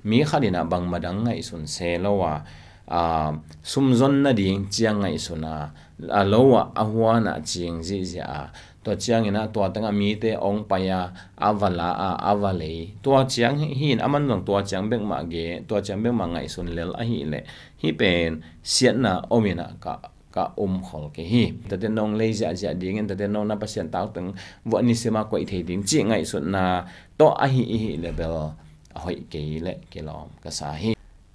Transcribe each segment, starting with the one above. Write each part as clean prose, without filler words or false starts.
mi khadina bang madang ngai sun se lowa sumzon na ding chiang ngai suna lowa ahwana ching ji ja to chiang ina to tanga mi te ong paya avala avale to chiang hin aman long to chiang bek ma ge to chiang bek ma ngai sun lel a hi le hi pen siat na omina ka khol ke hi tate nong le ja ja ding en tate nong na pasien taw teng wa ni sema ko the ding chi ngai sun na to a hi level hoi ke le ke lom ka sa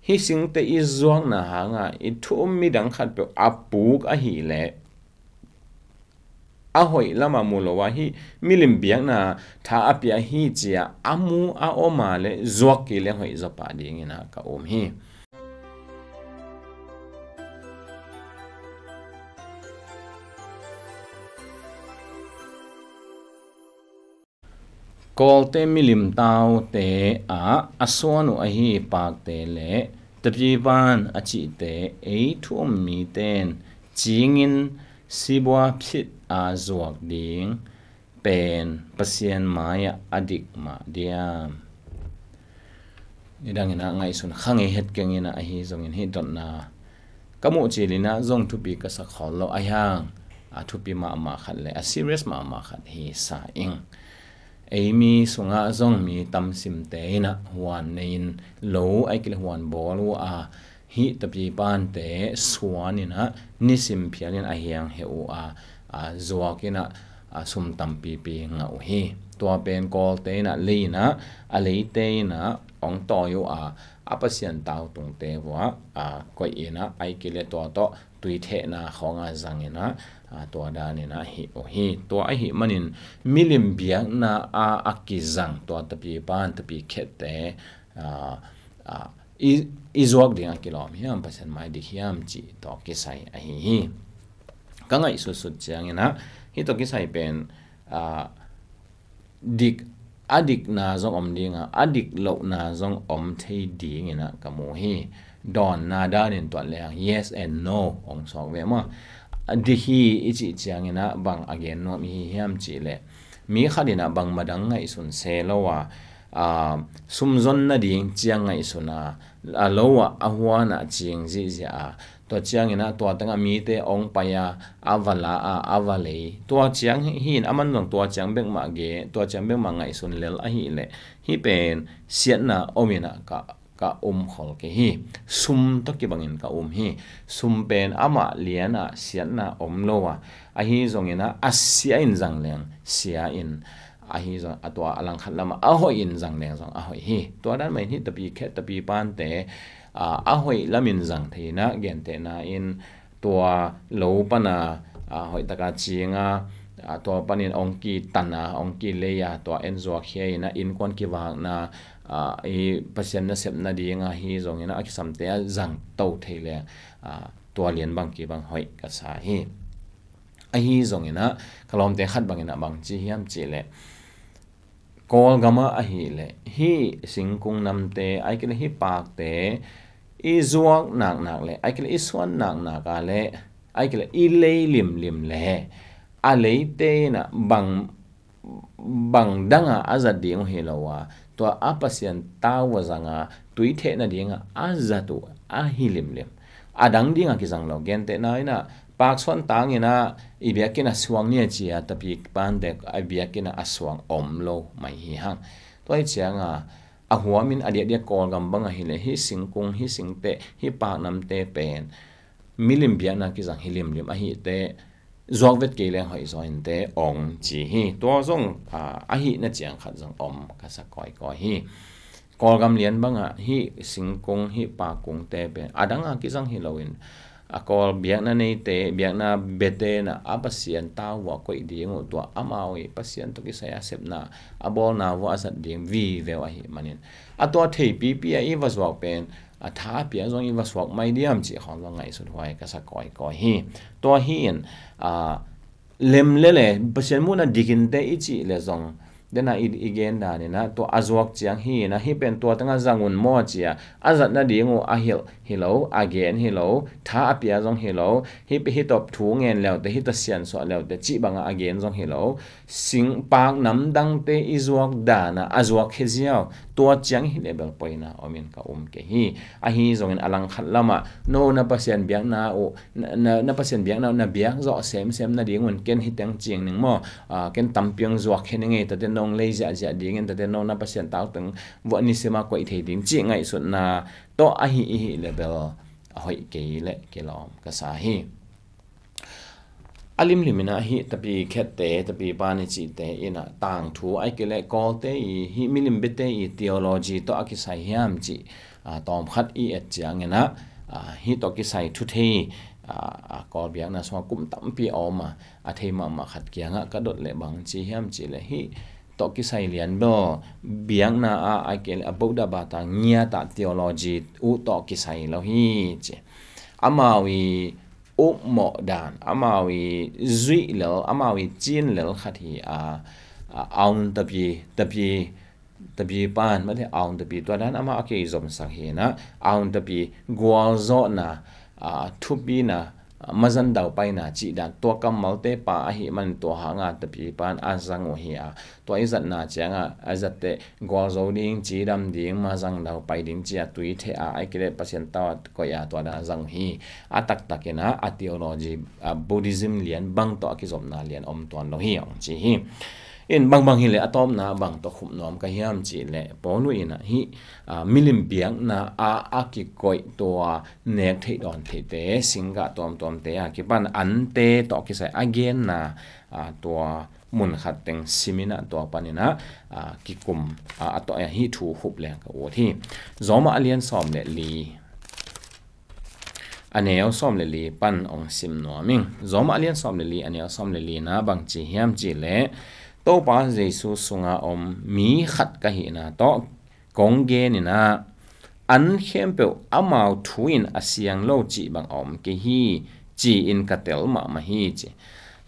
hi sing te i zuak na ha nga i thum mi dang khat pe apuk a hi le a hoi lama mulowa hi milim biak na tha apia hi chia amu a oma le zuak ke le hoi zo pa ding ina ka hi kol te milim tau te aswanu a hi pak te le tapiban a chi te ei thum mi ten chingin sibwa phit a zuak ding pen pasian maya adik ma diam idang ina ngai sun khange het kengina a hi zongin hi dot na kamu chilina zong thupi ka sa khol lo ayang a thupi ma khat le a serious ma khat hi sa ing Amy sunga zong mi tam sim te na huan nein lo ai kil huan bol hi tapi pan te suanina nisim phialin a hiang heu zuakina sum tam pi ngau hi to pen kol te na leina a leite na ong to yu Pasian taw tung te wa ko ina ai kile to tui the na khonga zangina to danina hi to a hi manin milim biak na akizang to tapi pan tapi khete izuak ding akilom hiam pasen mai di hiam chi to kisai a hi kangai su changina hi to kisai pen adik na zong om dinga adik lo na zong om thei ding ina kamu hi don na danin to le yes and no ong sok ve ma di hi ichi chiang ina bang again no mi hiam chi le mi khadina bang madang ngai sun se lowa sumzon na ding chiang ngai suna lowa ahwana ching ji ja to chiang ina to tanga mi te ong paya avala avale to chiang hin aman long to chiang bek ma ge to chiang bek ma ngai sun lel a hi le hi pen siat na omina ka khol ke hi sum to ki bangin ka hi sum pen ama liana siat na lowa a hi zongina asia in zangleng sia in a hi zo atwa alang khatlama a ho in zangleng zong a hoi hi to dan mai hi tapi khet tapi pan te a hoi lamin zang theina gen te na in to lo pana hoi taka chinga to panin ongki tana ongki leya to enzo khia ina in kon ki wang na e pasien na sep na dinga hi zongina akisam te zang to theile to lian bang ki bang hoi ka sa hi a hi zongina kalom te khat bangina bang chi hiam chi le kol gama a hi le hi singkung namte ai kile hi pak te i zuak nak le ai kile i swan nak ka le ai kile i le lim le a le te na bang danga azat ding he lawa to a pasien tawa zanga tui the na dinga azatu a hi lim adang dinga ki zang lo gen te na ina pak swan tang ina ibiakina swang ni chia tapi pan de ibiakina aswang omlo mai hi hang toi chianga a huamin adia kol gambanga hi le hi singkung hi singte hi pa nam te pen milim biana ki jang hilim a hi te zok vet ke le hoi zo in te ong chi hi to zong a hi na chiang khat jang om ka sa koi hi kol gam lian banga hi singkung hi pa kung te pen adanga ki jang hi loin akol biak na nei te biak na bete na Pasian tawa ko idingo to amawi Pasian to kisaya sep na abol na wa asat ding vi ve wa hi manin ato thei pi i was wak pen a tha pia zong i was wak mai diam chi khon lo ngai su hwai ka sa koi hi to hi in lem lele Pasian mu na dikin te ichi le zong dena igen da ni na to azwak chiang hi na hi pen to tanga zangun mo chia azat na dingu a hil hello again hello tha apia jong hello hi pe hi top thu ngen lew te hi ta sian so lew te chi banga again jong hello sing pak nam dang te izwak da na azwak he ziaw to chiang hi level poina omin ka ke hi a hi jong in alang khat lama no na pasian biang na o na pasian biang na biang zo sem na dingun ken hi tang chiang ning mo ken tampiang zwak he nge ta den nong leja ja ding en ta den no na pasian taw teng wo ni sema ko i thei ding chi ngai sut na to a hi level a hoi ke le ke lom ka sa hi alim limina hi tapi khette tapi pani chi te ina tang thu ai ke le kol te hi milim bete i theology to akisai hiam chi tom khat i et chiang ena hi to kisai thu thei kol biang na so kum tam pi oma a thei ma khat kianga ka dot le bang chi hiam chi le hi to kisai lian bo biang na ai ke le aboda ba ta nya ta theology u to kisai lo hi chi amawi mo dan amawi zui lel amawi chin lel khathi aun tapi pan ma the aun tapi to dan ama ke zom sang he na aun tapi gwal zo na thupi na mazan daw pai na chi dan to kam malte pa hi man to hanga tapi pan azang o hi to izat na changa azat te gwal zo ding chi dam ding mazang daw pai ding chi tui the ai kire pasien ta ko ya to da zang hi atak takena theology buddhism lian bang to ki zom na lian om ton lo hi ong chi hi in bang hi le atom na bang to khum nom ka hiam chi le ponu ina hi milim biang na ki koi to nek thei don thei te singa tom te ki ban an te to ki sai again na to mun khat teng simina to panina ki kum to hi thu hup le ka o thi zoma alien som le li aneo som le li pan ong sim no ming zoma alien som le li aneo som le li na bang chi hiam chi le to pa jesu sunga om mi khat ka hi na to kong ge ni na an khem pe amau thuin asiang lo chi bang om ke hi chi in katel ma hi chi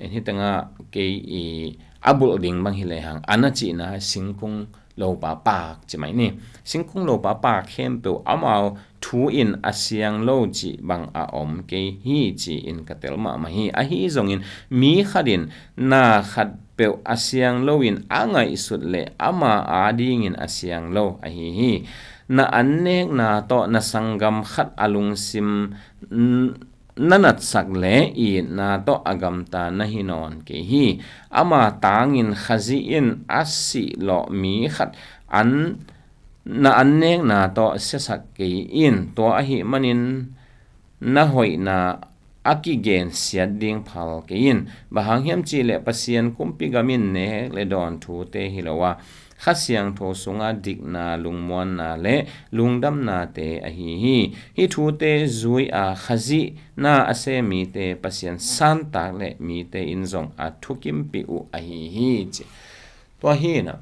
en hi tanga ke i abul ding bang hi le hang ana chi na singkung lo pa chi mai ni singkung lo pa khem pe amau thu in asiang lo chi bang om ke hi chi in katel ma hi a hi zong in mi khadin na khat pe asiang lo in angai sut le ama ading in asiang lo a hi na annek na to na sangam khat alung sim nanat sak le i na to agam ta na hinon ke hi ama tangin khazi in asi lo mi khat an na annek na to sesak ke in to a hi manin na hoi na aki gen siat ding phal ke in bahang hiam chi le pasian kumpi gamin ne le don thu te hilowa khasiang tho sunga dik na lungmon na le lungdam na te a hi thu te zui khazi na ase mi te pasian san tak le mi te in zong thukim pi u a hi chi to hi na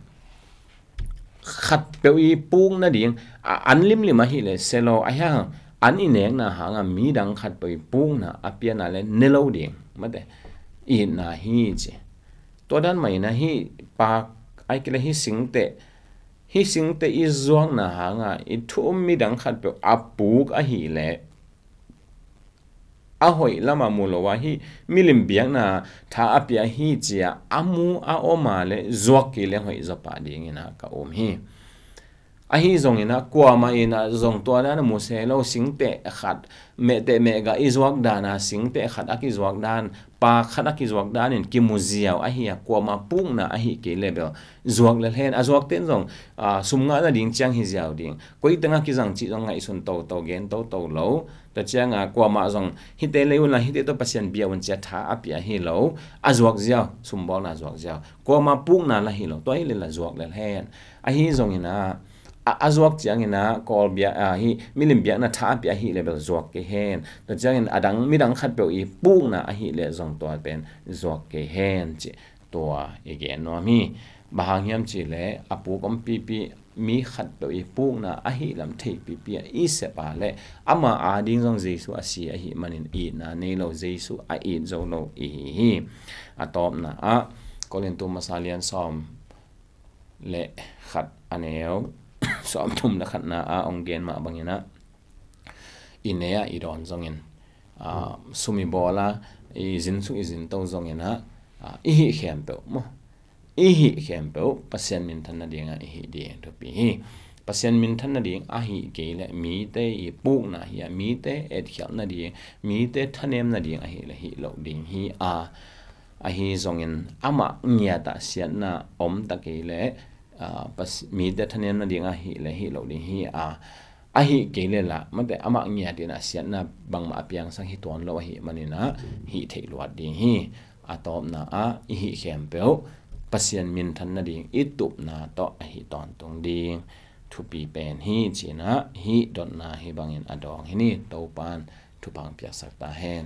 khat pe i pung na ding an lim hi le selo a ha an ineng na hanga mi dang khat pe pung na apia na le nelo ding mate i na hi chi to dan mai na hi pa ai kile hi singte i zuang na hanga i thum mi dang khat pe apuk a hi le a hoi lama mulowa hi milim biang na tha apia hi chia amu a oma le zuak ki le hoi zo pa ding ina ka om hi a hi zong ina kwa ma ina zong to na mu se lo singte khat me te me ga i zuak dana singte khat aki zuak dan pa khat aki zuak dan in ki muziaw a hi kwa ma pung na a hi ke level zuak le hen a zuak ten zong sumnga na ding chang hi ziaw ding koi tanga ki jang chi jong ngai sun to gen to lo ta chang kwa ma zong hi te leun la hi te to pasien bia wan cha tha apia hi lo a zuak ziaw sumbol na zuak ziaw kwa ma pung na la hi lo to hi le la zuak le hen a hi zong ina azwak chiang ina kol bia hi milim bia na tha bia hi level zwak ke hen to chang in adang midang khat pe i pung na a hi le zong to pen zwak ke hen chi to again no mi bahang hiam chi le apu kom pi mi khat pe i pung na a hi lam thei pi i se pa le ama ding zong jesu a si a hi manin i na ne lo jesu a i zo lo i hi atom na kolen to masalian som le khat aneo som thum na khat na a ong gen ma bangina inea idon zongin sumi bola izin su izin to zongina ihi khem pe mo ihi khem pe pasien min than na dinga ihi di to pi pasien min than na ding a hi ke le mi te I puk na hi mi te et khap na ding mi te thanem na ding a hi le hi lo ding hi a hi zongin ama nya ta sian na om ta ke le pas mi te thanem na ding a hi le hi lo ding hi a hi ke le la ma te ama nya ti na sian na bang ma piang sang hi ton lo hi manina hi thei luat ding hi atop na hi khem pe pasien min than na ding itup na to a hi ton tung ding thu pi pen hi china hi dot na hi bangin adong hi ni to pan thu pang pya sak ta hen